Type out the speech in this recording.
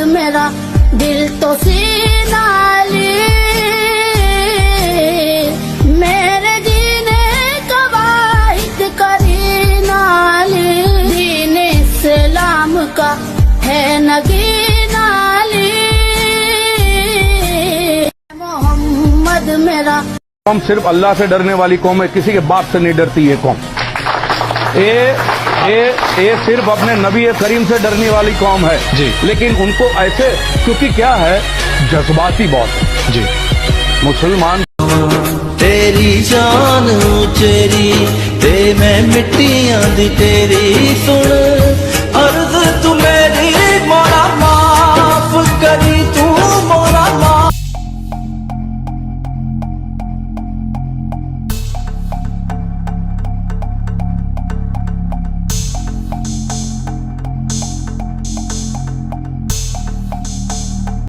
मेरा दिल तो सीना ली, मेरे जीने का वाहिद करीना ली, दीन इस्लाम का है नगीना ली, मोहम्मद मेरा। कौम सिर्फ अल्लाह से डरने वाली कौम है, किसी के बाप से नहीं डरती ये कौम। ये सिर्फ अपने नबी करीम से डरने वाली कौम है जी। लेकिन उनको ऐसे, क्योंकि क्या है, जज्बाती बहुत है जी। मुसलमान तेरी जान उचेरी ते मैं मिट्टियां दी तेरी सुन